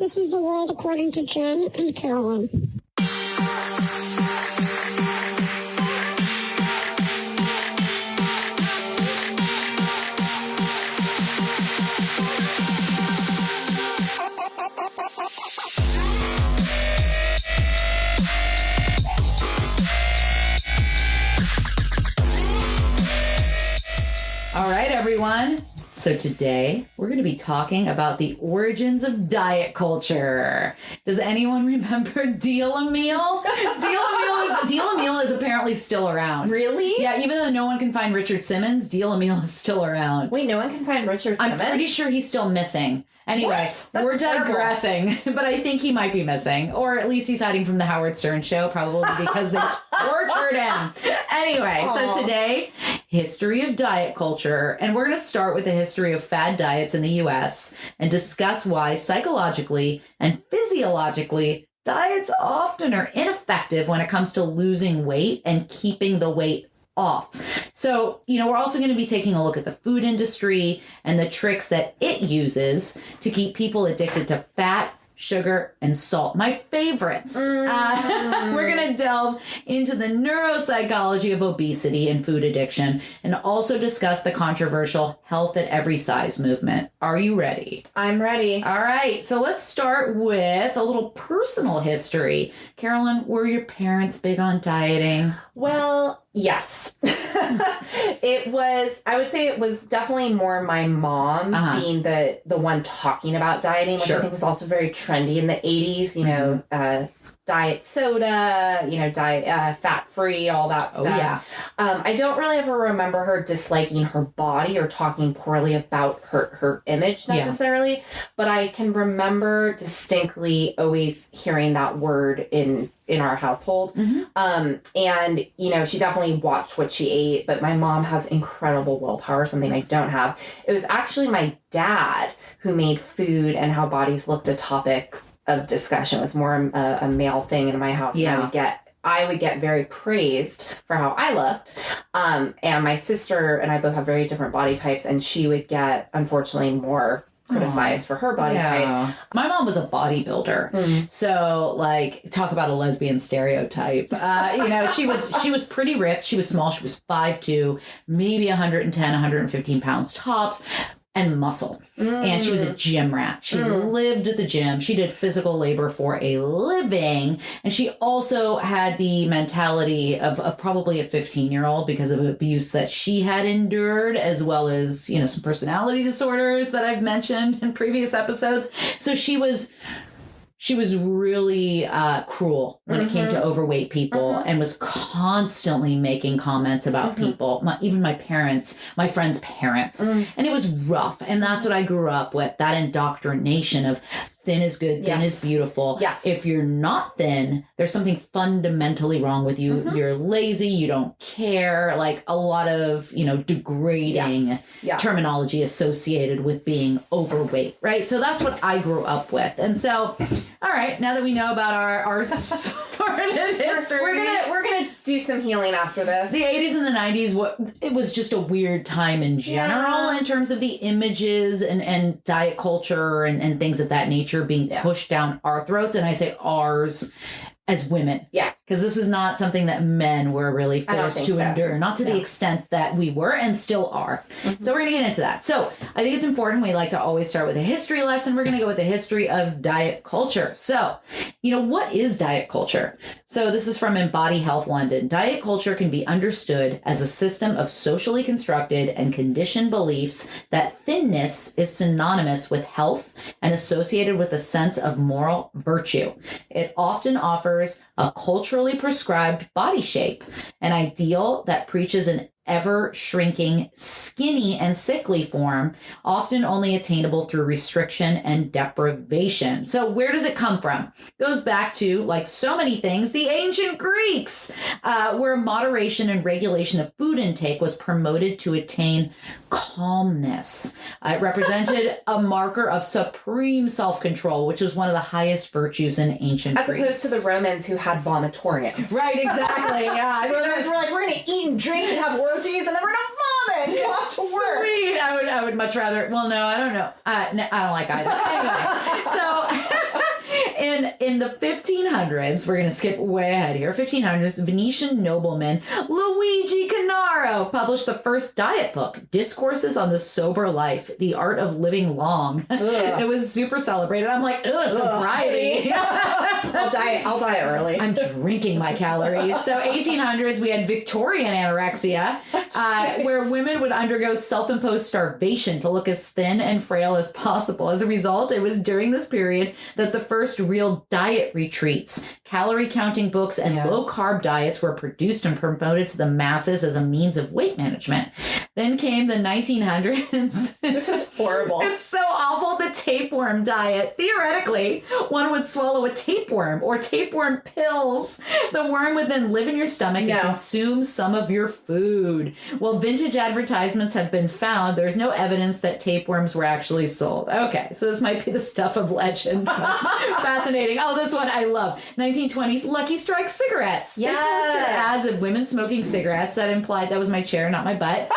This is The World According to Jen and Carolyn. All right, everyone. So today we're going to be talking about the origins of diet culture. Does anyone remember Deal a Meal? Deal a Meal is apparently still around. Really? Yeah, even though no one can find Richard Simmons, Deal a Meal is still around. Wait, no one can find Richard Simmons? I'm pretty sure he's still missing. Anyway, we're digressing, but I think he might be missing, or at least he's hiding from the Howard Stern show, probably because they tortured him. Anyway, So today, history of diet culture, and we're going to start with the history of fad diets in the U.S. and discuss why psychologically and physiologically diets often are ineffective when it comes to losing weight and keeping the weight off. So, we're also going to be taking a look at the food industry and the tricks that it uses to keep people addicted to fat, sugar, and salt. My favorites. We're going to delve into the neuropsychology of obesity and food addiction and also discuss the controversial health at every size movement. Are you ready? I'm ready. All right. So let's start with a little personal history. Carolyn, were your parents big on dieting? Well, yes. I would say it was definitely more my mom being the one talking about dieting, which I think was also very trendy in the 80s, diet soda, diet fat-free, all that stuff. Oh, yeah. I don't really ever remember her disliking her body or talking poorly about her image necessarily, but I can remember distinctly always hearing that word in our household. And, she definitely watched what she ate, but my mom has incredible willpower, something I don't have. It was actually my dad who made food and how bodies looked a topic of discussion. It was more a male thing in my house. Yeah. And I would get very praised for how I looked. And my sister and I both have very different body types, and she would get, unfortunately, more criticized for her body type. My mom was a bodybuilder. So talk about a lesbian stereotype. She was pretty ripped. She was small. She was 5'2", maybe 110, 115 pounds tops. And muscle. And she was a gym rat. She lived at the gym. She did physical labor for a living. And she also had the mentality of probably a 15-year-old because of abuse that she had endured, as well as, some personality disorders that I've mentioned in previous episodes. So she was really cruel when it came to overweight people and was constantly making comments about people, even my friends' parents. And it was rough. And that's what I grew up with, that indoctrination of thin is good, thin is beautiful. Yes. If you're not thin, there's something fundamentally wrong with you. You're lazy, you don't care, a lot of, degrading terminology associated with being overweight, right? So that's what I grew up with. And so, all right, now that we know about our sordid history, we're gonna do some healing after this. The 80s and the 90s, it was just a weird time in general in terms of the images and diet culture and things of that nature being pushed down our throats. And I say ours as women. Yeah. Because this is not something that men were really forced to endure. Not to the extent that we were and still are. So we're going to get into that. So I think it's important. We like to always start with a history lesson. We're going to go with the history of diet culture. So, what is diet culture? So this is from Embody Health London. Diet culture can be understood as a system of socially constructed and conditioned beliefs that thinness is synonymous with health and associated with a sense of moral virtue. It often offers a culturally prescribed body shape, an ideal that preaches an ever-shrinking, skinny, and sickly form, often only attainable through restriction and deprivation. So where does it come from? It goes back to, like so many things, the ancient Greeks, where moderation and regulation of food intake was promoted to attain calmness. It represented a marker of supreme self-control, which was one of the highest virtues in ancient Greece. As opposed to the Romans who had vomitoriums. Right, exactly, yeah. The Romans were like, we're going to eat and drink and have orgies, and then we're going to vomit and walk to work. Sweet. I would much rather, well, no, I don't know. I don't like either. Anyway, so... In the 1500s, we're going to skip way ahead here, 1500s, Venetian nobleman Luigi Canaro published the first diet book, Discourses on the Sober Life, The Art of Living Long. It was super celebrated. I'm like, sobriety. I'll diet early. I'm drinking my calories. So 1800s, we had Victorian anorexia, where women would undergo self-imposed starvation to look as thin and frail as possible. As a result, it was during this period that the first real diet retreats, calorie counting books, and low-carb diets were produced and promoted to the masses as a means of weight management. Then came the 1900s. This is horrible. It's so awful. The tapeworm diet. Theoretically, one would swallow a tapeworm or tapeworm pills. The worm would then live in your stomach and consume some of your food. Well, vintage advertisements have been found. There's no evidence that tapeworms were actually sold. Okay, so this might be the stuff of legend. Fascinating. Oh, this one I love. 1920s Lucky Strike cigarettes. Yes. They posted ads of women smoking cigarettes that implied, that was my chair, not my butt.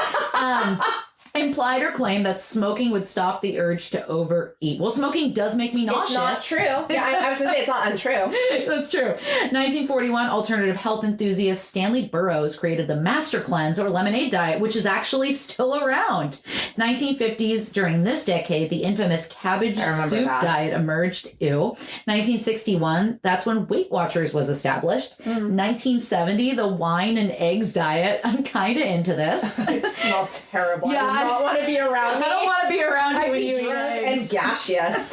Implied or claimed that smoking would stop the urge to overeat. Well, smoking does make me nauseous. It's not true. Yeah, I was going to say it's not untrue. That's true. 1941, alternative health enthusiast Stanley Burroughs created the Master Cleanse or lemonade diet, which is actually still around. 1950s, during this decade, the infamous cabbage soup diet emerged. 1961, that's when Weight Watchers was established. 1970, the wine and eggs diet. I'm kind of into this. It smells terrible. Yeah, I don't want to be around me. I don't want to be around you when you eat drunk eggs. and gaseous.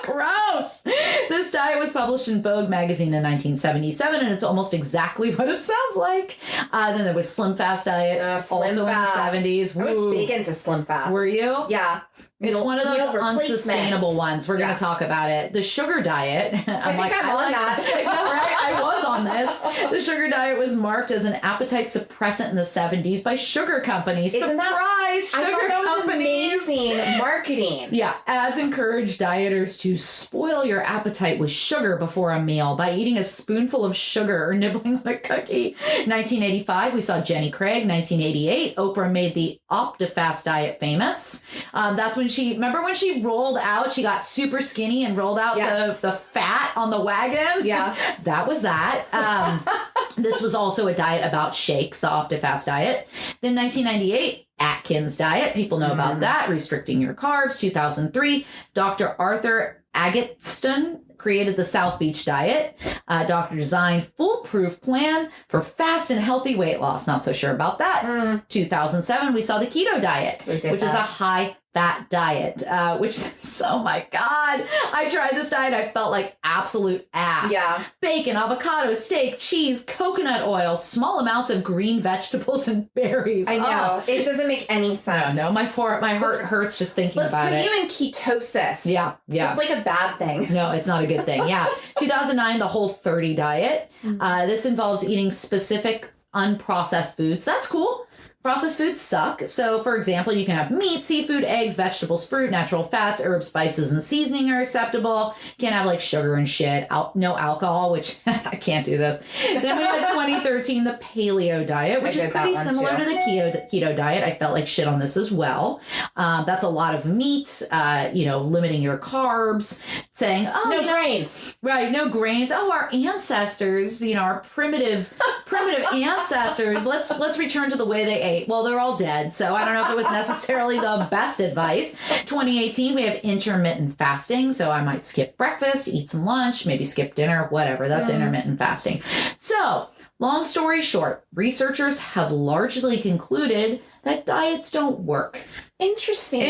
Gross. This diet was published in Vogue magazine in 1977, and it's almost exactly what it sounds like. Then there was Slim Fast diets, Slim also Fast. in the 70s. I was big into Slim Fast. Were you? Yeah. It's one of those unsustainable ones. We're going to talk about it. The sugar diet. I'm on that. Right? I was on this. The sugar diet was marked as an appetite suppressant in the 70s by sugar companies. Surprise! Sugar companies. Amazing marketing. Yeah. Ads encouraged dieters to spoil your appetite with sugar before a meal by eating a spoonful of sugar or nibbling on a cookie. 1985, we saw Jenny Craig. 1988, Oprah made the OptiFast diet famous. That's when remember when she rolled out, she got super skinny and rolled out the fat on the wagon? Yeah. That was that. This was also a diet about shakes, the OptiFast diet. Then 1998, Atkins diet. People know about that. Restricting your carbs. 2003, Dr. Arthur Agatston created the South Beach diet. Doctor designed foolproof plan for fast and healthy weight loss. Not so sure about that. 2007, we saw the keto diet, which is a high fat diet, which is, oh my God. I tried this diet. I felt like absolute ass. Yeah. Bacon, avocado, steak, cheese, coconut oil, small amounts of green vegetables and berries. I know. It doesn't make any sense. No, my heart hurts just thinking about it. Let's put you in ketosis. Yeah. It's like a bad thing. No, it's not a good thing. Yeah. 2009, the Whole30 diet. This involves eating specific unprocessed foods. That's cool. Processed foods suck. So, for example, you can have meat, seafood, eggs, vegetables, fruit, natural fats, herbs, spices, and seasoning are acceptable. You can't have like sugar and shit. No alcohol, which I can't do this. Then we had 2013, the paleo diet, which is pretty similar to the keto diet. I felt like shit on this as well. That's a lot of meat, limiting your carbs, saying, no grains. Right, no grains. Oh, our ancestors, our primitive ancestors, let's return to the way they ate. Well, they're all dead, so I don't know if it was necessarily the best advice. 2018, we have intermittent fasting, so I might skip breakfast, eat some lunch, maybe skip dinner, whatever. That's intermittent fasting. So, long story short, researchers have largely concluded that diets don't work. Interesting.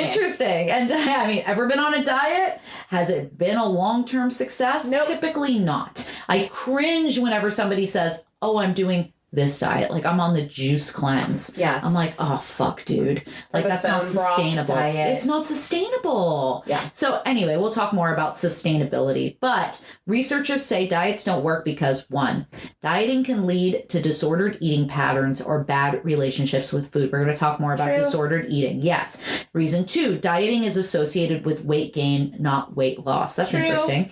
And ever been on a diet? Has it been a long-term success? Nope. Typically not. I cringe whenever somebody says, oh, I'm doing this diet. Like, I'm on the juice cleanse. Yes. I'm like, oh, fuck, dude. Like, that's not sustainable. It's not sustainable. Yeah. So anyway, we'll talk more about sustainability. But researchers say diets don't work because, 1, dieting can lead to disordered eating patterns or bad relationships with food. We're going to talk more about disordered eating. Yes. Reason 2, dieting is associated with weight gain, not weight loss. That's interesting.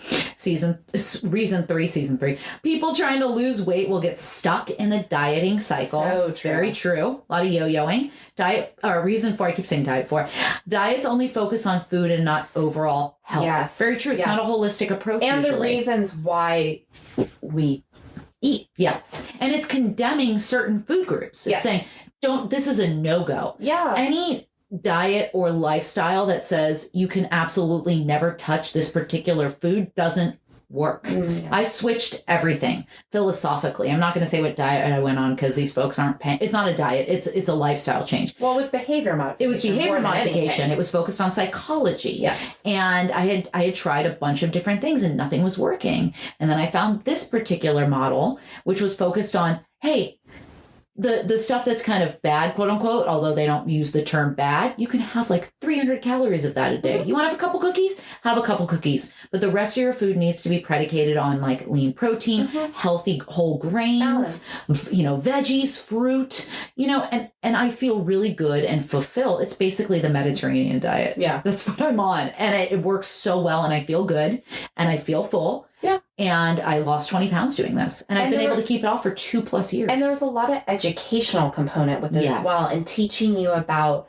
Reason 3, season 3. People trying to lose weight will get stuck in the dieting cycle. So true. Very true. A lot of yo-yoing. I keep saying diets only focus on food and not overall health. Yes. Very true. It's not a holistic approach. And usually. the reasons why we eat. Yeah. And it's condemning certain food groups. It's saying, this is a no-go. Yeah. Any diet or lifestyle that says you can absolutely never touch this particular food doesn't work. Mm-hmm. I switched everything philosophically. I'm not going to say what diet I went on because these folks aren't paying. It's not a diet. It's a lifestyle change. Well, it was behavior modification. It was behavior modification. It was focused on psychology. Yes. And I had tried a bunch of different things and nothing was working. And then I found this particular model, which was focused on, hey, the stuff that's kind of bad, quote unquote, although they don't use the term bad, you can have like 300 calories of that a day. You want to have a couple cookies? Have a couple cookies. But the rest of your food needs to be predicated on like lean protein, healthy whole grains, veggies, fruit, and I feel really good and fulfilled. It's basically the Mediterranean diet. Yeah. That's what I'm on. And it works so well and I feel good and I feel full. Yeah. And I lost 20 pounds doing this. And I've been able to keep it off for 2+ years. And there's a lot of educational component with it as well, and teaching you about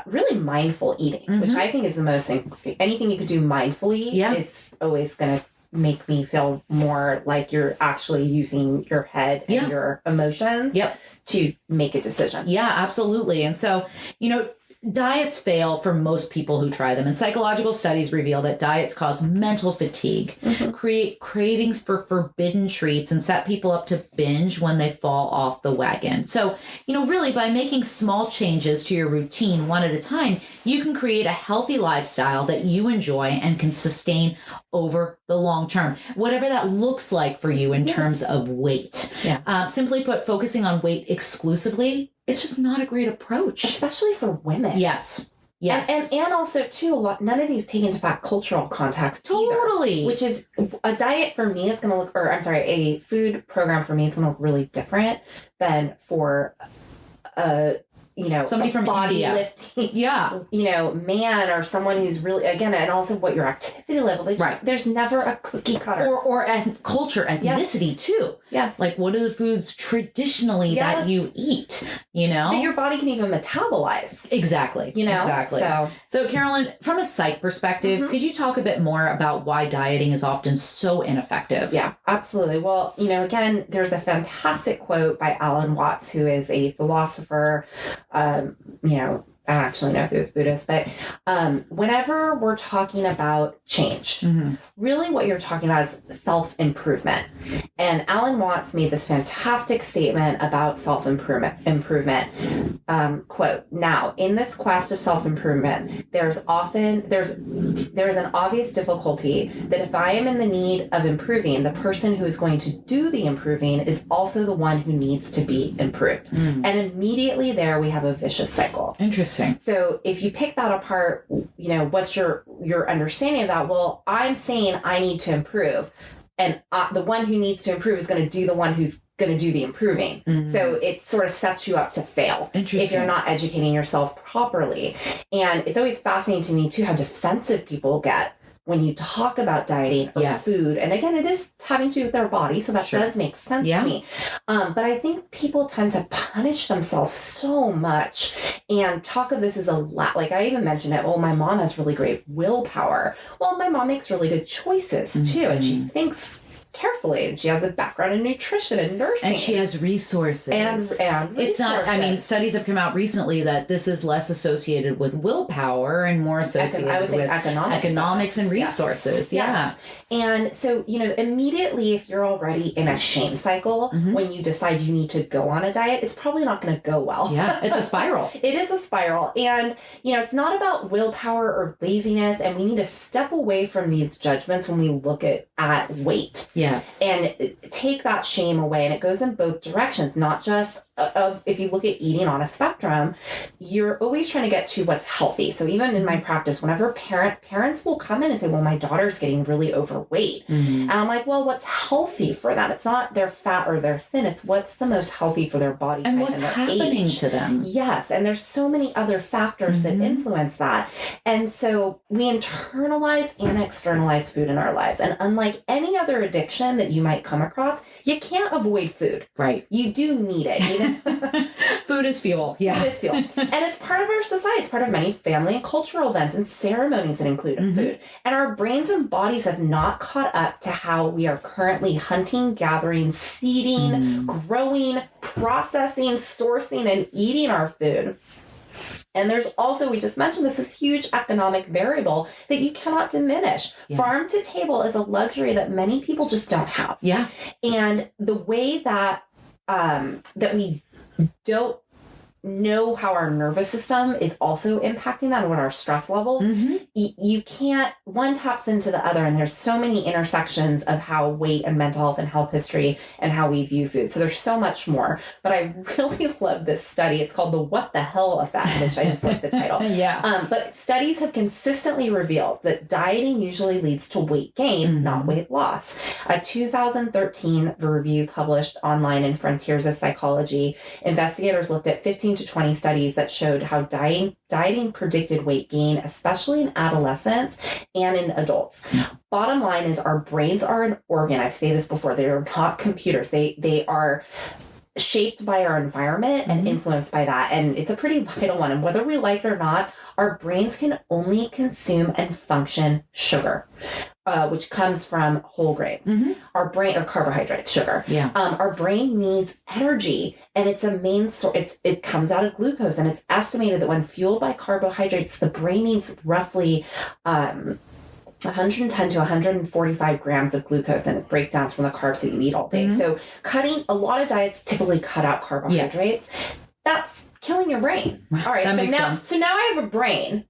really mindful eating, which I think is the most, anything you could do mindfully is always going to make me feel more like you're actually using your head and your emotions to make a decision. Yeah, absolutely. And so, diets fail for most people who try them, and psychological studies reveal that diets cause mental fatigue, create cravings for forbidden treats, and set people up to binge when they fall off the wagon. So, really by making small changes to your routine one at a time, you can create a healthy lifestyle that you enjoy and can sustain over the long term, whatever that looks like for you in terms of weight. Yeah. Simply put, focusing on weight exclusively, it's just not a great approach. Especially for women. Yes. And also, too, none of these take into fact cultural context Totally. Either, which is a diet for me is going to look, a food program for me is going to look really different than for somebody from body India. Lifting, man, or someone who's really, again, and also what your activity level is. There's never a cookie cutter. Or culture, ethnicity too. Yes. Like what are the foods traditionally that you eat, That your body can even metabolize. Exactly. Exactly. So Carolyn, from a psych perspective, could you talk a bit more about why dieting is often so ineffective? Yeah, absolutely. Well, again, there's a fantastic quote by Alan Watts, who is a philosopher, I don't actually know if he was Buddhist, but whenever we're talking about change, really what you're talking about is self-improvement. And Alan Watts made this fantastic statement about self-improvement. Quote, "Now, in this quest of self-improvement, there's an obvious difficulty that if I am in the need of improving, the person who is going to do the improving is also the one who needs to be improved." And immediately there we have a vicious cycle. Interesting. So if you pick that apart, what's your understanding of that? Well, I'm saying I need to improve, and the one who needs to improve is going to do the one who's going to do the improving. So it sort of sets you up to fail if you're not educating yourself properly. And it's always fascinating to me too how defensive people get when you talk about dieting or food. And again, it is having to do with their body, so that does make sense to me. But I think people tend to punish themselves so much and talk of this as a lot. Like I even mentioned it, my mom has really great willpower. Well, my mom makes really good choices too, and she thinks carefully, and she has a background in nutrition and nursing, and she has resources, and it's not, studies have come out recently that this is less associated with willpower and more associated with economics and resources. Yes. And so immediately if you're already in a shame cycle when you decide you need to go on a diet, it's probably not going to go well. It's a spiral. It is a spiral. And it's not about willpower or laziness, and we need to step away from these judgments when we look at weight. Yes. And take that shame away. And it goes in both directions, not just if you look at eating on a spectrum, you're always trying to get to what's healthy. So even in my practice, whenever parents will come in and say, well, my daughter's getting really overweight. And I'm like, well, what's healthy for them? It's not their fat or their thin. It's what's the most healthy for their body and type what's and their happening age. To them. Yes. And there's so many other factors that influence that. And so we internalize and externalize food in our lives. And unlike any other addiction that you might come across, you can't avoid food. Right. You do need it. Food is fuel. Yeah. Food is fuel. And it's part of our society. It's part of many family and cultural events and ceremonies that include food. And our brains and bodies have not caught up to how we are currently hunting, gathering, seeding, growing, processing, sourcing, and eating our food. And there's also, we just mentioned this huge economic variable that you cannot diminish. Yeah. Farm to table is a luxury that many people just don't have. Yeah. And the way that that we don't know how our nervous system is also impacting that and what our stress levels, you can't, one taps into the other, and there's so many intersections of how weight and mental health and health history and how we view food. So there's so much more, but I really love this study. It's called the What the Hell Effect, which I just like the title. But studies have consistently revealed that dieting usually leads to weight gain, not weight loss. A 2013 review published online in Frontiers of Psychology, investigators looked at 15 to 20 studies that showed how dieting predicted weight gain, especially in adolescents and in adults. Bottom line is our brains are an organ. I've stated this before. They are not computers. They are shaped by our environment and influenced by that. And it's a pretty vital one. And whether we like it or not, our brains can only consume and function sugar, which comes from whole grains. Our brain, or carbohydrates, sugar. Our brain needs energy, and it's a main source. It comes out of glucose, and it's estimated that when fueled by carbohydrates, the brain needs roughly 110 to 145 grams of glucose, and it breakdowns from the carbs that you eat all day. So cutting, a lot of diets typically cut out carbohydrates. That's killing your brain. All right. So now I have a brain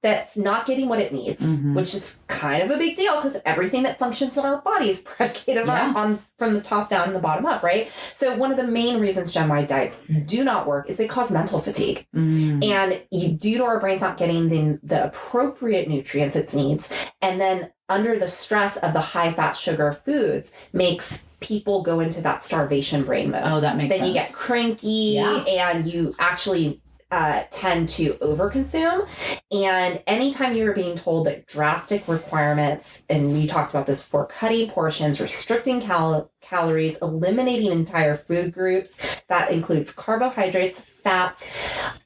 that's not getting what it needs, which is kind of a big deal because everything that functions in our body is predicated on from the top down and the bottom up, right? So one of the main reasons, Jen, why diets do not work is they cause mental fatigue. And due to our brains not getting the appropriate nutrients it needs, and then under the stress of the high fat sugar foods makes people go into that starvation brain mode. Oh, that makes sense. Then you get cranky and you actually tend to overconsume. And anytime you were being told that drastic requirements, and we talked about this before, cutting portions, restricting calories, eliminating entire food groups, that includes carbohydrates, fats,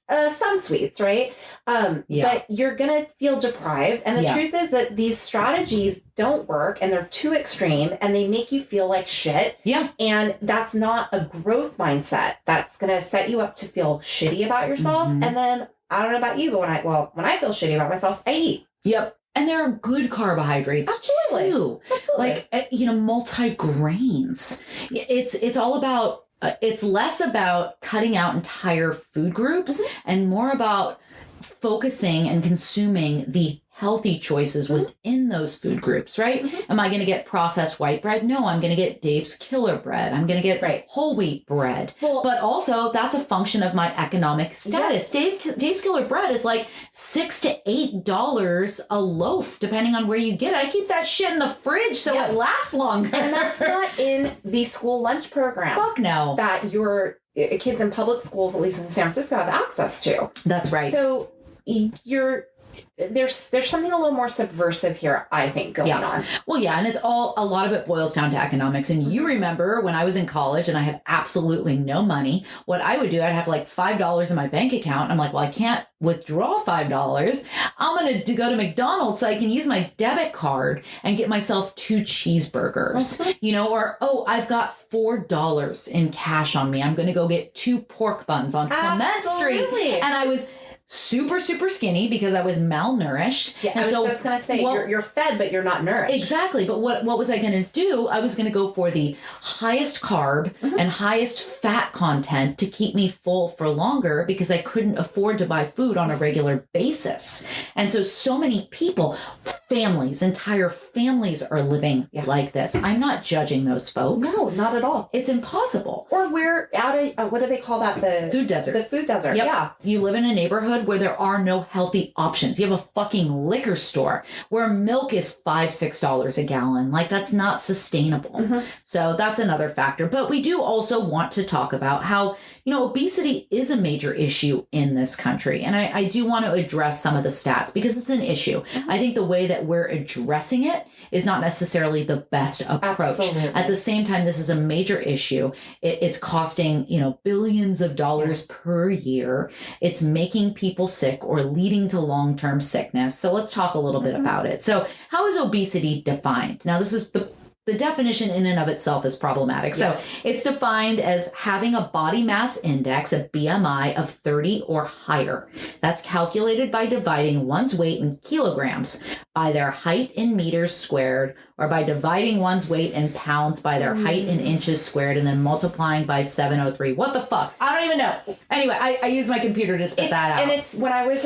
some sweets, right? But you're going to feel deprived. And the truth is that these strategies don't work, and they're too extreme, and they make you feel like shit. And that's not a growth mindset. That's going to set you up to feel shitty about yourself. And then, I don't know about you, but when I feel shitty about myself, I eat. And there are good carbohydrates too. Like, multi-grains. It's all about, it's less about cutting out entire food groups and more about focusing and consuming the healthy choices within those food groups, right? Am I going to get processed white bread? No, I'm going to get Dave's Killer Bread. I'm going to get whole wheat bread. But also, that's a function of my economic status. Dave's Killer Bread is like $6 to $8 a loaf, depending on where you get it. I keep that shit in the fridge so it lasts longer. And that's not in the school lunch program. Fuck no. That your kids in public schools, at least in San Francisco, have access to. That's right. So there's something a little more subversive here, I think, going on. Well, and a lot of it boils down to economics. And you remember when I was in college and I had absolutely no money, what I would do, I'd have like $5 in my bank account. I'm like, well, I can't withdraw $5. I'm going to go to McDonald's so I can use my debit card and get myself 2 cheeseburgers, or, I've got $4 in cash on me. I'm going to go get 2 pork buns on Clement Street. And super, super skinny because I was malnourished. Yeah, I was just going to say, you're fed, but you're not nourished. Exactly. But what was I going to do? I was going to go for the highest carb and highest fat content to keep me full for longer because I couldn't afford to buy food on a regular basis. And so many people, entire families are living like this. I'm not judging those folks. No, not at all. It's impossible. Or we're out of, what do they call that? The food desert. The food desert. Yep. Yeah. You live in a neighborhood where there are no healthy options. You have a fucking liquor store where milk is $5-6 a gallon. Like, that's not sustainable. So that's another factor. But we do also want to talk about how, obesity is a major issue in this country. And I do want to address some of the stats because it's an issue. I think the way that we're addressing it is not necessarily the best approach. Absolutely. At the same time, this is a major issue. It's costing, billions of dollars per year. It's making people sick or leading to long-term sickness. So let's talk a little bit about it. So how is obesity defined? Now, this is the definition in and of itself is problematic. Yes. So it's defined as having a body mass index, a BMI of 30 or higher. That's calculated by dividing one's weight in kilograms by their height in meters squared, or by dividing one's weight in pounds by their height in inches squared, and then multiplying by 703. What the fuck? I don't even know. Anyway, I use my computer to spit that out. And it's, when I was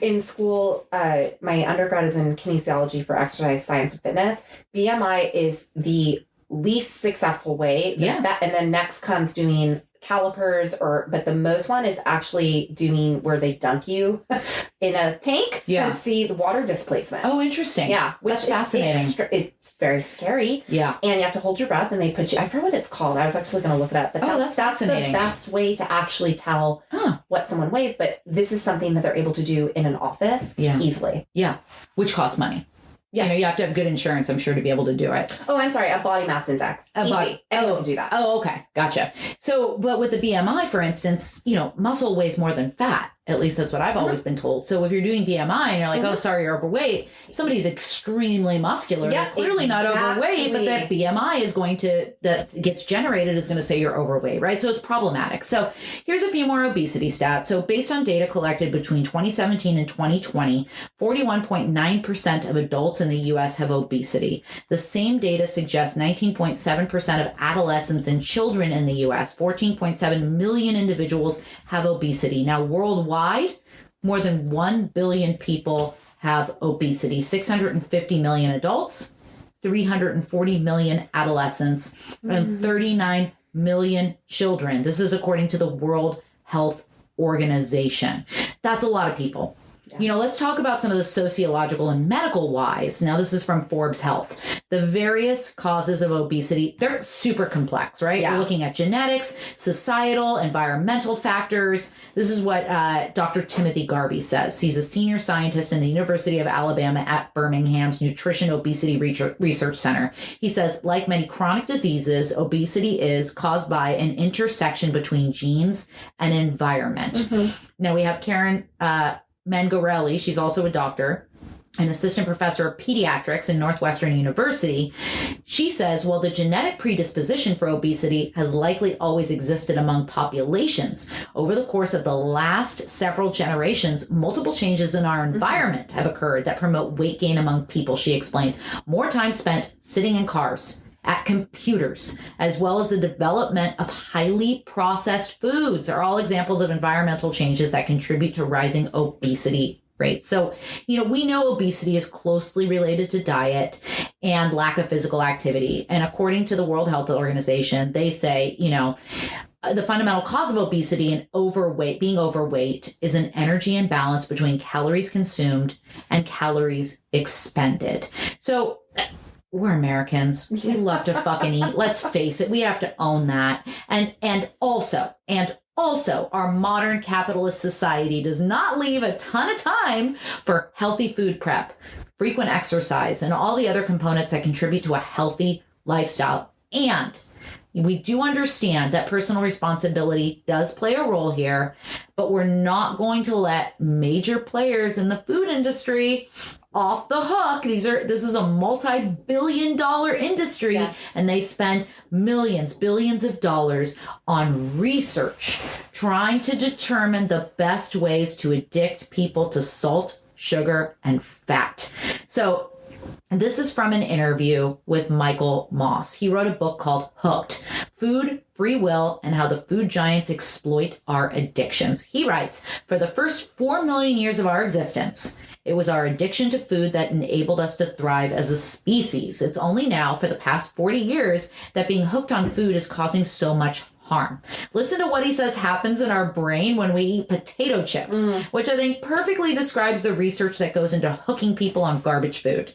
in school, my undergrad is in kinesiology for exercise science and fitness. BMI is the least successful way. And then next comes doing calipers, but the most one is actually doing where they dunk you in a tank and see the water displacement. Oh, interesting. Yeah. That's fascinating. It's very scary. Yeah. And you have to hold your breath and they put you, I forget what it's called. I was actually going to look it up. But that's fascinating. That's the best way to actually tell what someone weighs. But this is something that they're able to do in an office easily. Yeah. Which costs money. Yeah. You have to have good insurance, I'm sure, to be able to do it. Oh, I'm sorry. A body mass index. Easy. Anyone can do that. Oh, okay. Gotcha. So, but with the BMI, for instance, muscle weighs more than fat. At least that's what I've always been told. So if you're doing BMI and you're like, oh, sorry, you're overweight. If somebody's extremely muscular, they're clearly not overweight, but that BMI that gets generated is going to say you're overweight, right? So it's problematic. So here's a few more obesity stats. So based on data collected between 2017 and 2020, 41.9% of adults in the U.S. have obesity. The same data suggests 19.7% of adolescents and children in the U.S., 14.7 million individuals have obesity. Now, worldwide, more than 1 billion people have obesity, 650 million adults, 340 million adolescents, and 39 million children. This is according to the World Health Organization. That's a lot of people. Let's talk about some of the sociological and medical whys. Now, this is from Forbes Health. The various causes of obesity, they're super complex, right? We're looking at genetics, societal, environmental factors. This is what Dr. Timothy Garvey says. He's a senior scientist in the University of Alabama at Birmingham's Nutrition Obesity Research Center. He says, like many chronic diseases, obesity is caused by an intersection between genes and environment. Now, we have Karen Mangarelli, she's also a doctor, an assistant professor of pediatrics in Northwestern University. She says, while the genetic predisposition for obesity has likely always existed among populations, over the course of the last several generations, multiple changes in our environment have occurred that promote weight gain among people, she explains. More time spent sitting in cars, at computers, as well as the development of highly processed foods are all examples of environmental changes that contribute to rising obesity rates. So, we know obesity is closely related to diet and lack of physical activity. And according to the World Health Organization, they say, the fundamental cause of obesity and being overweight is an energy imbalance between calories consumed and calories expended. So, we're Americans. We love to fucking eat. Let's face it. We have to own that. And also, our modern capitalist society does not leave a ton of time for healthy food prep, frequent exercise, and all the other components that contribute to a healthy lifestyle. And we do understand that personal responsibility does play a role here, but we're not going to let major players in the food industry off the hook. This is a multi-billion-dollar industry, and they spend millions, billions of dollars on research trying to determine the best ways to addict people to salt, sugar, and fat. So this is from an interview with Michael Moss. He wrote a book called Hooked: Food, Free Will, and How the Food Giants Exploit Our Addictions. He writes, for the first 4 million years of our existence, it was our addiction to food that enabled us to thrive as a species. It's only now, for the past 40 years, that being hooked on food is causing so much harm. Listen to what he says happens in our brain when we eat potato chips, which I think perfectly describes the research that goes into hooking people on garbage food.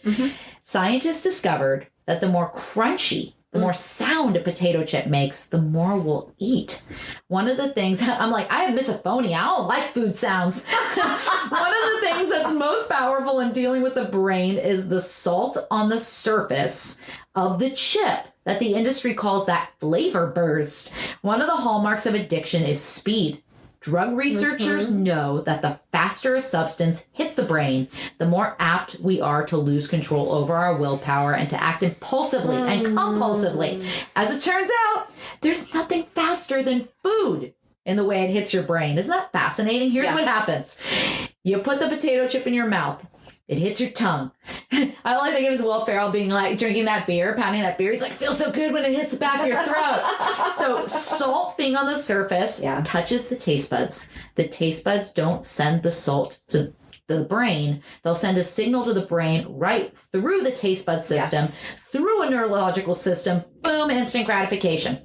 Scientists discovered that the more crunchy, the more sound a potato chip makes, the more we'll eat. One of the things, I'm like, I have misophonia. I don't like food sounds. One of the things that's most powerful in dealing with the brain is the salt on the surface of the chip that the industry calls that flavor burst. One of the hallmarks of addiction is speed. Drug researchers know that the faster a substance hits the brain, the more apt we are to lose control over our willpower and to act impulsively and compulsively. As it turns out, there's nothing faster than food in the way it hits your brain. Isn't that fascinating? Here's what happens. You put the potato chip in your mouth. It hits your tongue. I only think of his Will Ferrell being like drinking that beer, pounding that beer. He's like, feels so good when it hits the back of your throat. So salt being on the surface touches the taste buds. The taste buds don't send the salt to the brain. They'll send a signal to the brain right through the taste bud system, through a neurological system. Boom, instant gratification.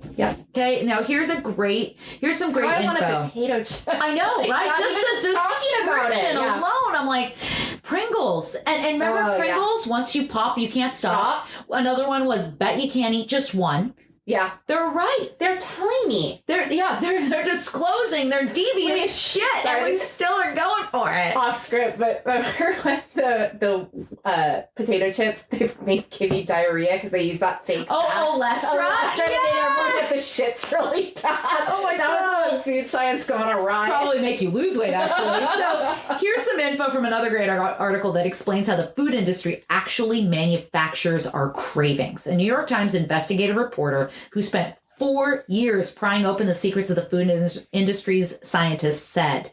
Okay, now here's some great info. I want a potato chip. I know, right? Just the description alone. I'm like, Pringles. And remember Pringles? Once you pop, you can't stop. Another one was bet you can't eat just one. Yeah. They're right. They're telling me. They're disclosing their devious shit, and we still are going for it. Off script, but remember when the potato chips, they give you diarrhea because they use that fake Olestra? Everyone get the shits really bad. Oh my God. That was food science going awry. Probably make you lose weight, actually. So here's some info from another great article that explains how the food industry actually manufactures our cravings. A New York Times investigative reporter who spent 4 years prying open the secrets of the food industry's scientists said,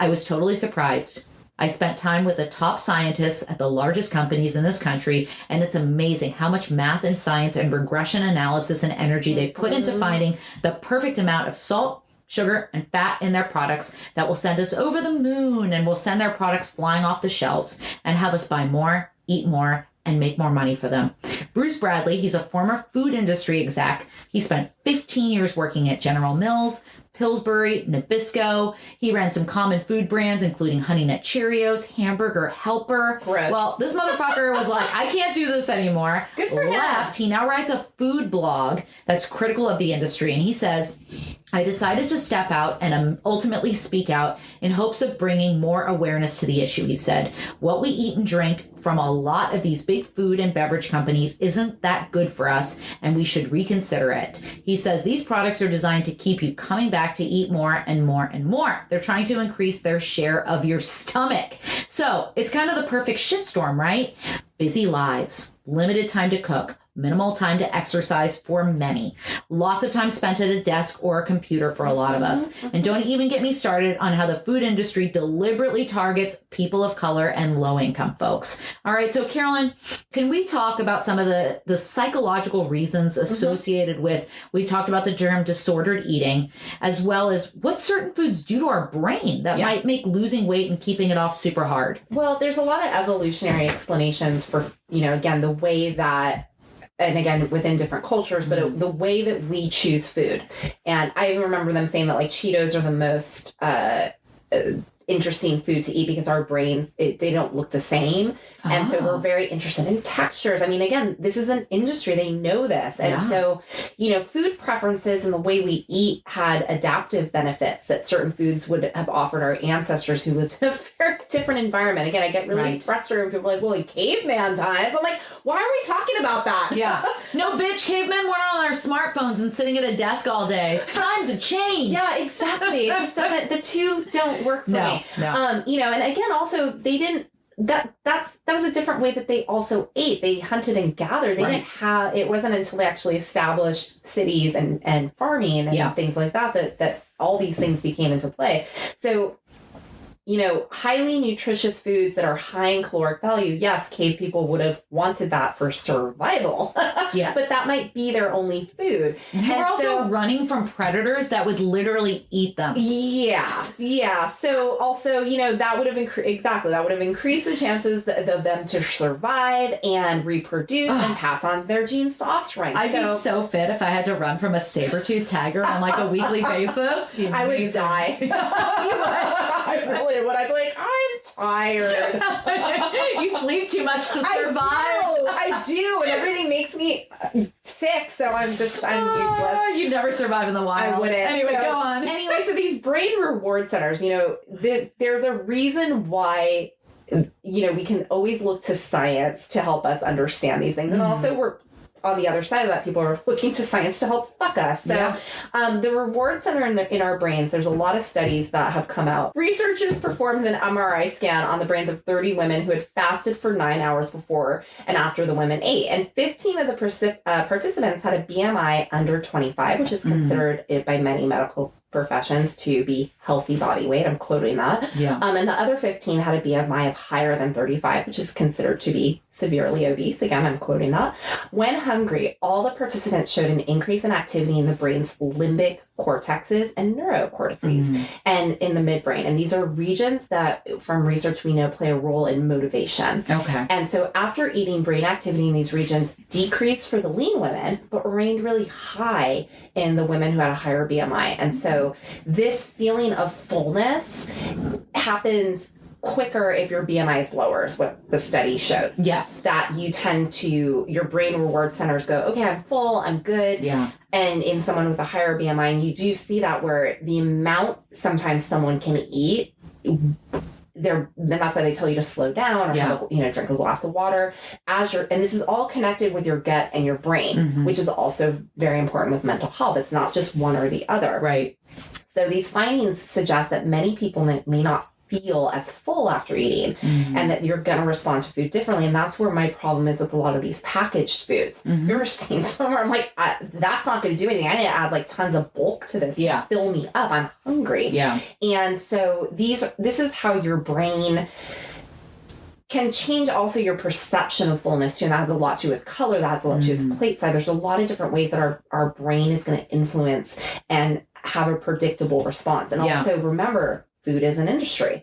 I was totally surprised. I spent time with the top scientists at the largest companies in this country, and it's amazing how much math and science and regression analysis and energy they put into finding the perfect amount of salt, sugar, and fat in their products that will send us over the moon and will send their products flying off the shelves and have us buy more, eat more, and make more money for them. Bruce Bradley, he's a former food industry exec. He spent 15 years working at General Mills, Pillsbury, Nabisco. He ran some common food brands, including Honey Nut Cheerios, Hamburger Helper. Gross. Well, this motherfucker was like, I can't do this anymore. Good for him. He now writes a food blog that's critical of the industry. And he says, I decided to step out and ultimately speak out in hopes of bringing more awareness to the issue, he said. What we eat and drink from a lot of these big food and beverage companies isn't that good for us, and we should reconsider it. He says these products are designed to keep you coming back to eat more and more and more. They're trying to increase their share of your stomach. So it's kind of the perfect shitstorm, right? Busy lives, limited time to cook, minimal time to exercise for many, lots of time spent at a desk or a computer for a lot of us. And don't even get me started on how the food industry deliberately targets people of color and low-income folks. All right, so Carolyn, can we talk about some of the psychological reasons associated with, we talked about the term disordered eating, as well as what certain foods do to our brain that might make losing weight and keeping it off super hard? Well, there's a lot of evolutionary explanations for, again, the way that, and again, within different cultures, but the way that we choose food. And I even remember them saying that like Cheetos are the most interesting food to eat because our brains, they don't look the same. And so we're very interested in textures. I mean, again, this is an industry. They know this. And so, food preferences and the way we eat had adaptive benefits that certain foods would have offered our ancestors who lived in a very different environment. Again, I get really frustrated when people are like, well, in caveman times. I'm like, why are we talking about that? Yeah. No, bitch, cavemen were on their smartphones and sitting at a desk all day. Times have changed. Yeah, exactly. It just doesn't, the two don't work for me. No. And again, also, they didn't that was a different way that they also ate. They hunted and gathered. They didn't have, it wasn't until they actually established cities and farming and things like that all these things became into play. So, highly nutritious foods that are high in caloric value. Yes, cave people would have wanted that for survival. Yes. But that might be their only food. And we're also running from predators that would literally eat them. Yeah. Yeah. So also, that would have increased the chances of them to survive and reproduce and pass on their genes to offspring. I'd be so fit if I had to run from a saber-toothed tiger on like a weekly basis. I would die. I really would. I'd be like, I'm tired. You sleep too much to survive. I do. And everything makes me sick. So I'm useless. You'd never survive in the wild. I wouldn't. Anyway, go on. Anyway, so these brain reward centers, there's a reason why, we can always look to science to help us understand these things. And also we're on the other side of that, people are looking to science to help fuck us. So the reward center in our brains, there's a lot of studies that have come out. Researchers performed an MRI scan on the brains of 30 women who had fasted for 9 hours before and after the women ate. And 15 of the participants had a BMI under 25, which is considered by many medical professions to be healthy body weight. I'm quoting that. Yeah. And the other 15 had a BMI of higher than 35, which is considered to be severely obese. Again, I'm quoting that. When hungry, all the participants showed an increase in activity in the brain's limbic cortexes and neurocortices and in the midbrain. And these are regions that, from research we know, play a role in motivation. Okay. And so after eating, brain activity in these regions decreased for the lean women, but remained really high in the women who had a higher BMI. And so this feeling of fullness happens quicker if your BMI is lower, is what the study showed. Yes. That you tend to, your brain reward centers go, okay, I'm full, I'm good. Yeah. And in someone with a higher BMI, and you do see that where the amount sometimes someone can eat, and that's why they tell you to slow down or have drink a glass of water and this is all connected with your gut and your brain, which is also very important with mental health. It's not just one or the other. Right. So these findings suggest that many people may not feel as full after eating and that you're going to respond to food differently. And that's where my problem is with a lot of these packaged foods. Have you ever seen somewhere I'm like, that's not going to do anything. I need to add like tons of bulk to this to fill me up. I'm hungry. Yeah. And so this is how your brain can change also your perception of fullness too. And that has a lot to do with color. That has a lot to do with plate size. There's a lot of different ways that our brain is going to influence and have a predictable response. And also remember, food is an industry.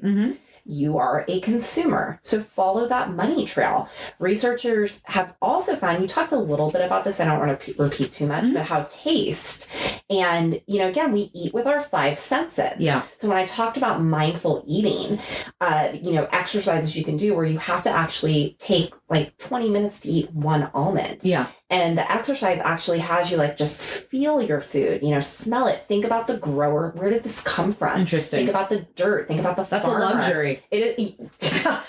You are a consumer. So follow that money trail. Researchers have also found, you talked a little bit about this, I don't want to repeat too much, but how taste and, again, we eat with our 5 senses. Yeah. So when I talked about mindful eating, exercises you can do where you have to actually take like 20 minutes to eat 1 almond. Yeah. And the exercise actually has you like just feel your food, smell it. Think about the grower. Where did this come from? Interesting. Think about the dirt. Think about the farmer. That's a luxury.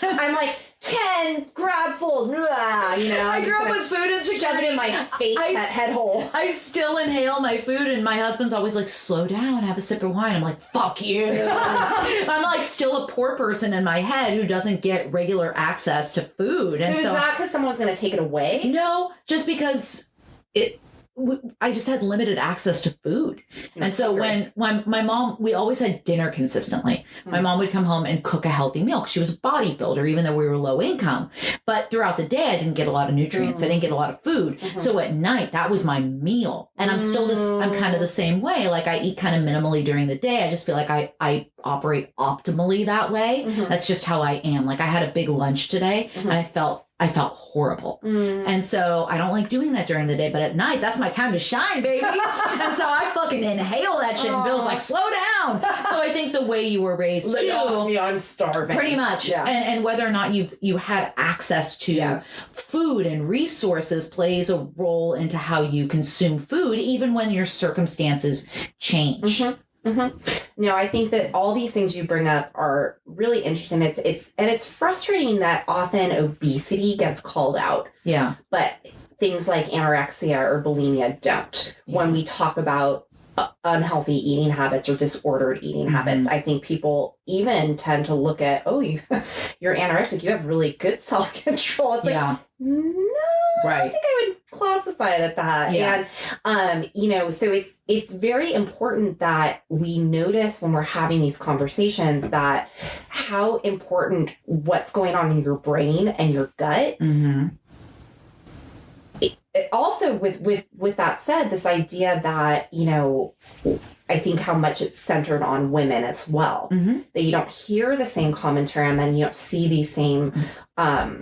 I'm like 10 grabfuls. I grew up with food insecurity. Shove it in my face, head hole. I still inhale my food, and my husband's always like, "Slow down, have a sip of wine." I'm like, "Fuck you." I'm like still a poor person in my head who doesn't get regular access to food. And so is that because someone's going to take it away? No, just because I just had limited access to food. And so when my mom, we always had dinner consistently. My mom would come home and cook a healthy meal because she was a bodybuilder, even though we were low income. But throughout the day, I didn't get a lot of nutrients. I didn't get a lot of food. So at night, that was my meal. And I'm kind of the same way. Like I eat kind of minimally during the day. I just feel like I operate optimally that way. That's just how I am. Like I had a big lunch today and I felt horrible. And so I don't like doing that during the day, but at night, that's my time to shine, baby. And so I fucking inhale that shit and Bill's like, slow down. So I think the way you were raised too. Off me, I'm starving. Pretty much. Yeah. And whether or not you had access to food and resources plays a role into how you consume food, even when your circumstances change. No, I think that all these things you bring up are really interesting. It's frustrating that often obesity gets called out. Yeah. But things like anorexia or bulimia don't. When we talk about unhealthy eating habits or disordered eating habits. I think people even tend to look at, you're anorexic, you have really good self-control. It's like, no, I don't think I would classify it at that. Yeah. And, so it's very important that we notice when we're having these conversations that how important what's going on in your brain and your gut. Mm-hmm. Also, with that said, this idea that, I think how much it's centered on women as well, that you don't hear the same commentary on men, you don't see these same, how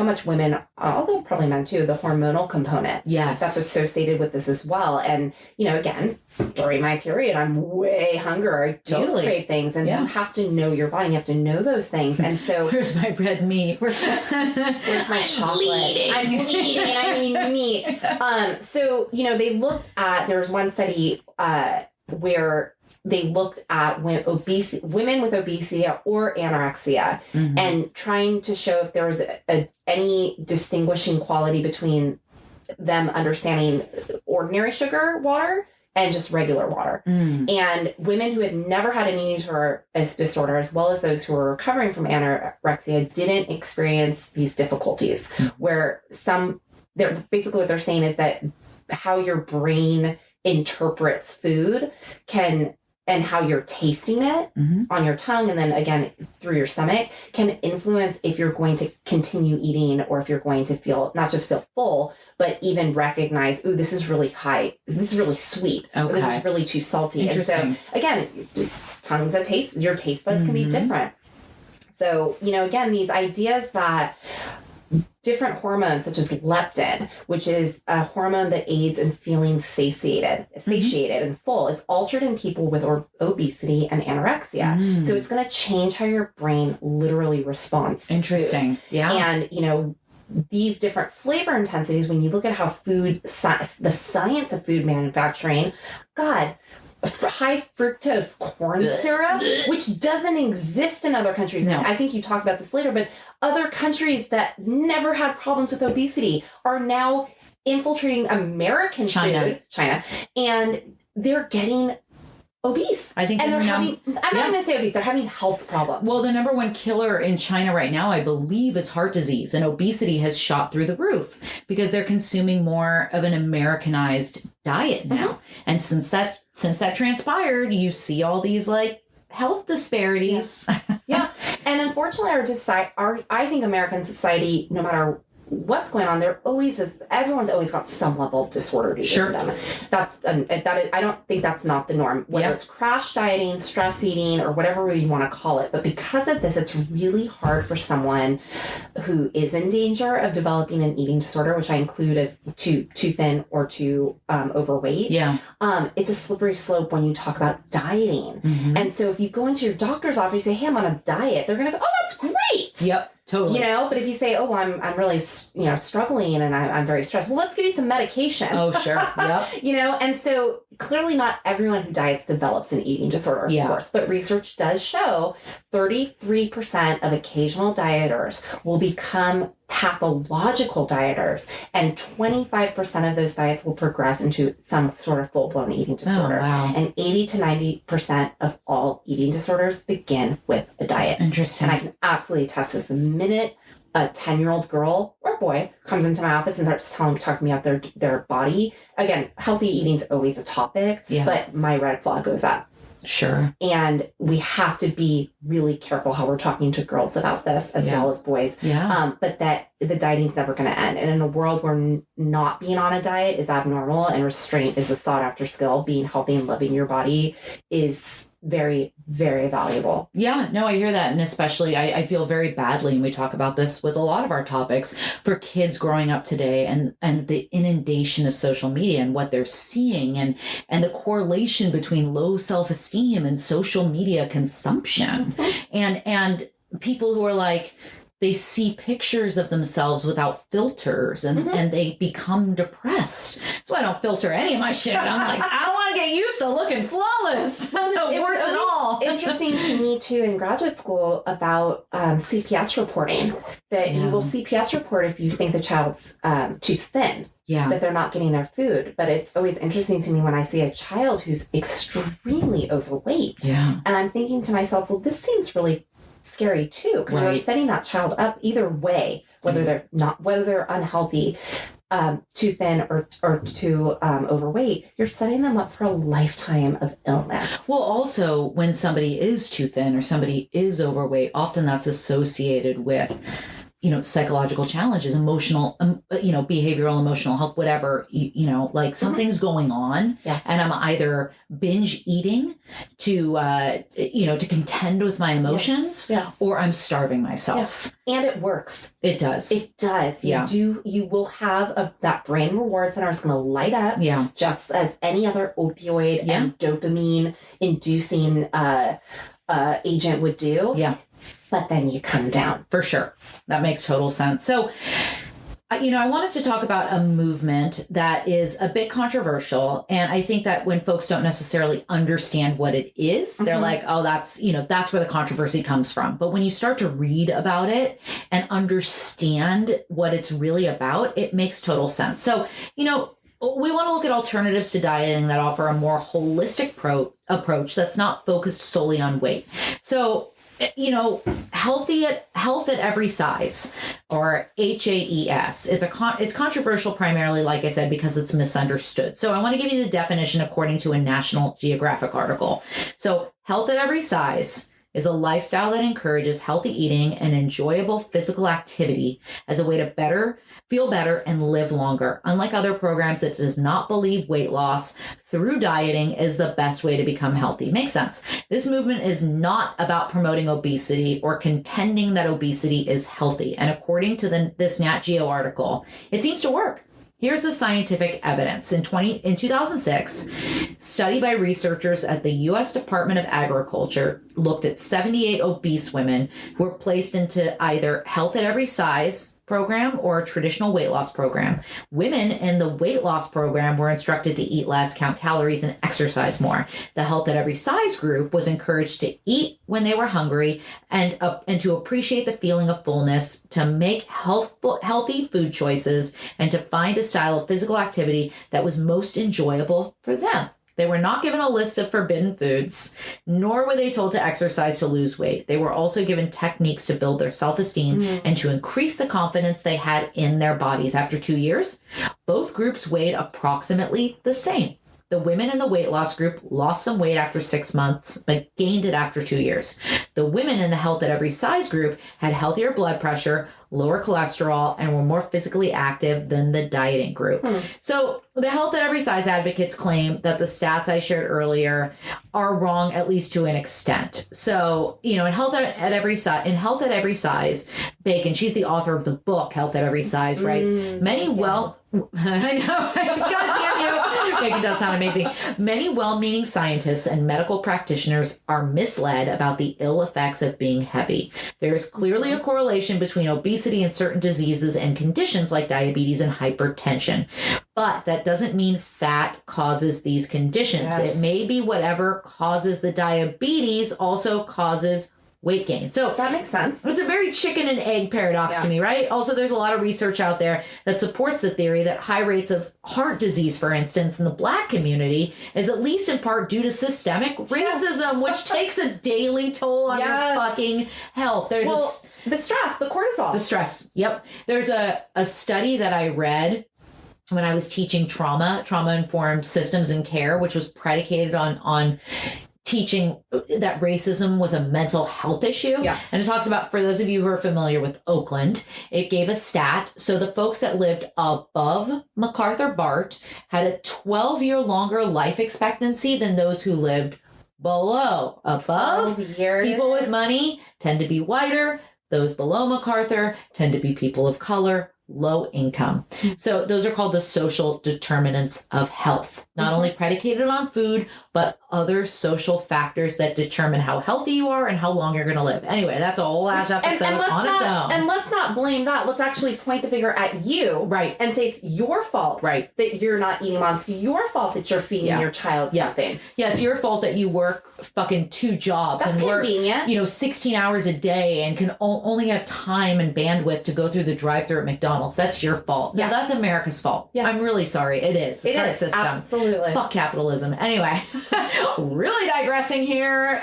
much women, although probably men too, the hormonal component that's associated with this as well. And, again, during my period, I'm way hungrier. I do crave things, and you have to know your body. You have to know those things. And so, where's my red meat? Where's my chocolate? I'm bleeding. I need meat. So, they looked at, there was one study where they looked at women with obesity or anorexia and trying to show if there was any distinguishing quality between them understanding ordinary sugar water and just regular water. And women who had never had an eating disorder, as well as those who were recovering from anorexia, didn't experience these difficulties, where basically what they're saying is that how your brain interprets food and how you're tasting it on your tongue and then again through your stomach can influence if you're going to continue eating or if you're going to not just feel full, but even recognize, ooh, this is really high. This is really sweet. Okay. This is really too salty. Interesting. And so again, just tongues that taste, your taste buds can be different. So, again, these ideas that different hormones such as leptin, which is a hormone that aids in feeling satiated and full, is altered in people with obesity and anorexia. So it's going to change how your brain literally responds to Interesting. food. Yeah. And, these different flavor intensities, when you look at how the science of food manufacturing, God, high fructose corn syrup, which doesn't exist in other countries. No. I think you talk about this later, but other countries that never had problems with obesity are now infiltrating American food, China, and they're getting obese. I think and I'm not going to say obese, they're having health problems. Well, the number one killer in China right now, I believe, is heart disease, and obesity has shot through the roof because they're consuming more of an Americanized diet now. And since that transpired, you see all these health disparities. Yeah. And unfortunately, I think American society, no matter what's going on, everyone's always got some level of disorder to them. I don't think that's not the norm, whether it's crash dieting, stress eating, or whatever you want to call it. But because of this, it's really hard for someone who is in danger of developing an eating disorder, which I include as too thin or too overweight. Yeah. It's a slippery slope when you talk about dieting. And so if you go into your doctor's office and say, hey, I'm on a diet, they're going to go, oh, that's great. Yep. Totally. But if you say, oh, I'm really, struggling and I'm very stressed. Well, let's give you some medication. Oh, sure. Yep. And so clearly not everyone who diets develops an eating disorder, of course, but research does show 33% of occasional dieters will become pathological dieters, and 25% of those diets will progress into some sort of full-blown eating disorder. Oh, wow. And 80 to 90% of all eating disorders begin with a diet. Interesting. And I can absolutely attest to this. The minute a 10-year-old girl or boy comes into my office and starts talking me about their body, again, healthy eating's always a topic, but my red flag goes up. Sure. And we have to be really careful how we're talking to girls about this as well as boys. Yeah. But that the dieting's never going to end. And in a world where not being on a diet is abnormal and restraint is a sought after skill, being healthy and loving your body is very, very valuable. Yeah, no, I hear that. And especially I feel very badly, and we talk about this with a lot of our topics, for kids growing up today and the inundation of social media and what they're seeing and the correlation between low self-esteem and social media consumption. And people who are they see pictures of themselves without filters and they become depressed. So I don't filter any of my shit. I'm I don't want to get used to looking flawless. No warts at all. Interesting to me too in graduate school about CPS reporting, that you will CPS report if you think the child's too thin. that they're not getting their food. But it's always interesting to me when I see a child who's extremely overweight. Yeah. And I'm thinking to myself, well, this seems really scary too, because you're setting that child up either way, whether they're unhealthy, too thin or too overweight, you're setting them up for a lifetime of illness. Well, also when somebody is too thin or somebody is overweight, often that's associated with, psychological challenges, emotional, behavioral, emotional health, whatever, like something's going on. Yes. And I'm either binge eating to contend with my emotions, or I'm starving myself. Yeah. And it works. It does. It does. You will have that brain reward center is going to light up. Yeah. Just as any other opioid and dopamine inducing agent would do. Yeah. But then you come down. For sure. That makes total sense. So, I wanted to talk about a movement that is a bit controversial. And I think that when folks don't necessarily understand what it is, they're like, oh, that's where the controversy comes from. But when you start to read about it and understand what it's really about, it makes total sense. So, we want to look at alternatives to dieting that offer a more holistic approach that's not focused solely on weight. So, health at every size, or HAES. It's controversial primarily, like I said, because it's misunderstood. So I want to give you the definition according to a National Geographic article. So health at every size is a lifestyle that encourages healthy eating and enjoyable physical activity as a way to feel better and live longer. Unlike other programs, it does not believe weight loss through dieting is the best way to become healthy. Makes sense. This movement is not about promoting obesity or contending that obesity is healthy. And according to this Nat Geo article, it seems to work. Here's the scientific evidence. In 2006, study by researchers at the U.S. Department of Agriculture looked at 78 obese women who were placed into either Health at Every Size program or a traditional weight loss program. Women in the weight loss program were instructed to eat less, count calories, and exercise more. The Health at Every Size group was encouraged to eat when they were hungry and to appreciate the feeling of fullness, to make healthy food choices, and to find a style of physical activity that was most enjoyable for them. They were not given a list of forbidden foods, nor were they told to exercise to lose weight. They were also given techniques to build their self-esteem and to increase the confidence they had in their bodies. After 2 years, both groups weighed approximately the same. The women in the weight loss group lost some weight after 6 months, but gained it after 2 years. The women in the Health at Every Size group had healthier blood pressure, lower cholesterol, and were more physically active than the dieting group. So the Health at Every Size advocates claim that the stats I shared earlier are wrong, at least to an extent. So, in Health at Every Size, Bacon, she's the author of the book Health at Every Size, writes, I know, God damn you. Bacon does sound amazing. Many well-meaning scientists and medical practitioners are misled about the ill effects of being heavy. There is clearly a correlation between obesity and certain diseases and conditions like diabetes and hypertension. But that doesn't mean fat causes these conditions. Yes. It may be whatever causes the diabetes also causes weight gain. So that makes sense. It's a very chicken and egg paradox to me, right? Also, there's a lot of research out there that supports the theory that high rates of heart disease, for instance, in the Black community is at least in part due to systemic racism, which takes a daily toll on your fucking health. There's the stress, the cortisol. The stress. Yep. There's a study that I read when I was teaching trauma-informed systems and care, which was predicated on teaching that racism was a mental health issue. Yes. And it talks about, for those of you who are familiar with Oakland, it gave a stat. So the folks that lived above MacArthur-Bart had a 12-year longer life expectancy than those who lived below. Above, people with money tend to be whiter. Those below MacArthur tend to be people of color, low income. So those are called the social determinants of health, not only predicated on food, but other social factors that determine how healthy you are and how long you're going to live. Anyway, that's a whole last episode on its own. And let's not blame that. Let's actually point the finger at you. Right. And say it's your fault that you're not eating well. It's your fault that you're feeding your child something. Yeah, it's your fault that you work fucking 2 jobs. That's and convenient. work, 16 hours a day and can only have time and bandwidth to go through the drive-thru at McDonald's. McDonald's. That's your fault. No, that's America's fault. Yes. I'm really sorry. It is. It's our system. Absolutely. Fuck capitalism. Anyway, really digressing here.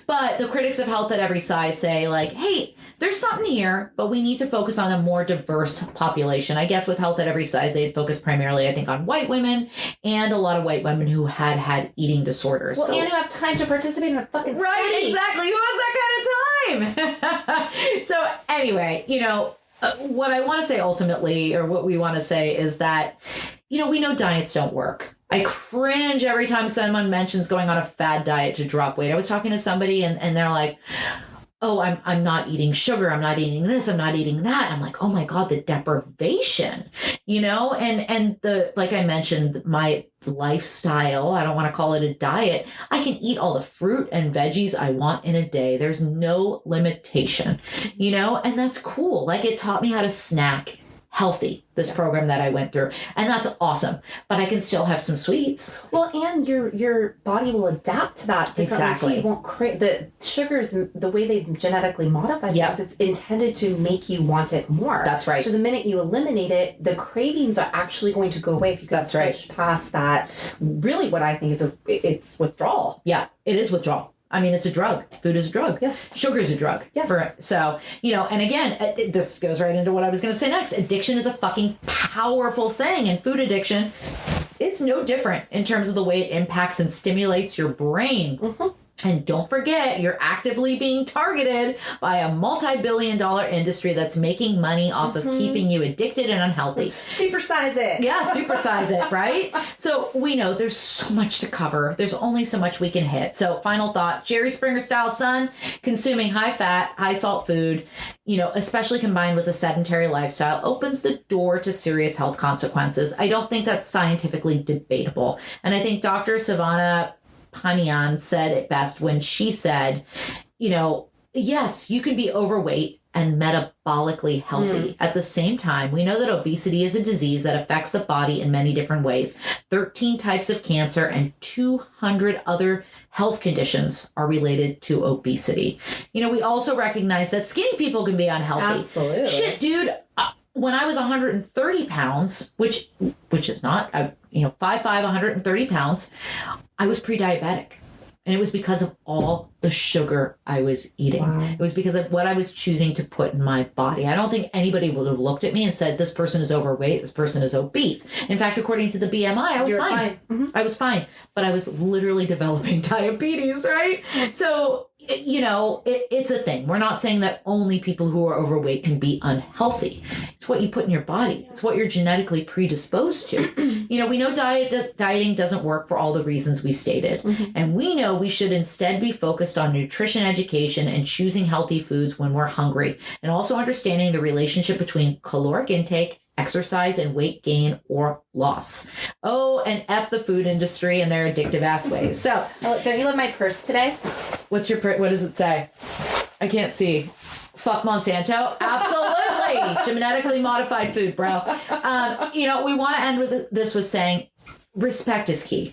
But the critics of health at every size say, like, hey, there's something here, but we need to focus on a more diverse population. I guess with health at every size, they'd focus primarily, I think, on white women and a lot of white women who had eating disorders. Well, and who have time to participate in a fucking study. Right, exactly. Who has that kind of time? So anyway, what I want to say ultimately, or what we want to say is that, we know diets don't work. I cringe every time someone mentions going on a fad diet to drop weight. I was talking to somebody and they're like, oh, I'm not eating sugar. I'm not eating this. I'm not eating that. I'm like, oh my God, the deprivation, and like I mentioned, my lifestyle, I don't want to call it a diet. I can eat all the fruit and veggies I want in a day. There's no limitation, and that's cool. Like it taught me how to snack healthy, this program that I went through. And that's awesome. But I can still have some sweets. Well, and your body will adapt to that differently. Exactly. Too. You won't create the sugars, the way they've genetically modified things, it's intended to make you want it more. That's right. So the minute you eliminate it, the cravings are actually going to go away if you can push past that. Really what I think is it's withdrawal. Yeah, it is withdrawal. I mean, it's a drug. Food is a drug. Yes. Sugar is a drug. Yes. So, and again, this goes right into what I was going to say next. Addiction is a fucking powerful thing. And food addiction, it's no different in terms of the way it impacts and stimulates your brain. Mm-hmm. And don't forget, you're actively being targeted by a multi-billion-dollar industry that's making money off of keeping you addicted and unhealthy. Supersize it. Yeah, supersize it, right? So we know there's so much to cover. There's only so much we can hit. So final thought, Jerry Springer style son, consuming high-fat, high-salt food, especially combined with a sedentary lifestyle, opens the door to serious health consequences. I don't think that's scientifically debatable. And I think Dr. Savannah Panian said it best when she said, yes, you can be overweight and metabolically healthy. At the same time, we know that obesity is a disease that affects the body in many different ways. 13 types of cancer and 200 other health conditions are related to obesity. We also recognize that skinny people can be unhealthy. Absolutely. Shit, dude. When I was 130 pounds, which is not, 5'5", 130 pounds, I was pre-diabetic. And it was because of all the sugar I was eating. Wow. It was because of what I was choosing to put in my body. I don't think anybody would have looked at me and said, this person is overweight, this person is obese. In fact, according to the BMI, I was fine. Mm-hmm. I was fine. But I was literally developing diabetes, right? So, it's a thing. We're not saying that only people who are overweight can be unhealthy. It's what you put in your body. It's what you're genetically predisposed to. We know dieting doesn't work for all the reasons we stated. Mm-hmm. And we know we should instead be focused on nutrition education and choosing healthy foods when we're hungry. And also understanding the relationship between caloric intake, exercise, and weight gain or loss. Oh, and F the food industry and their addictive ass ways. So, don't you love my purse today? What does it say? I can't see. Fuck Monsanto. Absolutely. Genetically modified food, bro. We want to end with this with saying respect is key.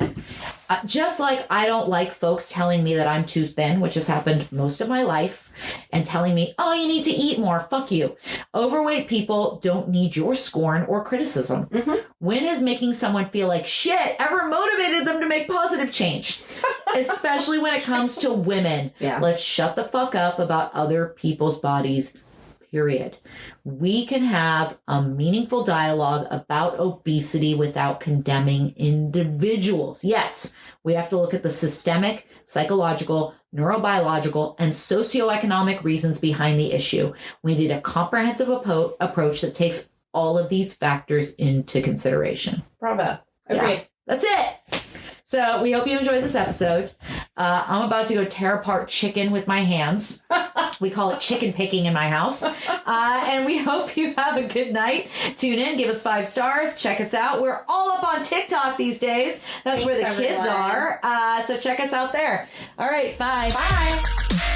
Just like I don't like folks telling me that I'm too thin, which has happened most of my life, and telling me, oh, you need to eat more. Fuck you. Overweight people don't need your scorn or criticism. Mm-hmm. When has making someone feel like shit ever motivated them to make positive change? Especially when it comes to women. Yeah. Let's shut the fuck up about other people's bodies. Period. We can have a meaningful dialogue about obesity without condemning individuals. Yes, we have to look at the systemic, psychological, neurobiological, and socioeconomic reasons behind the issue. We need a comprehensive approach that takes all of these factors into consideration. Bravo. Agreed. Yeah, that's it. So we hope you enjoyed this episode. I'm about to go tear apart chicken with my hands. We call it chicken picking in my house. And we hope you have a good night. Tune in, give us 5 stars, check us out. We're all up on TikTok these days. That's where the kids are. So check us out there. All right, bye. Bye.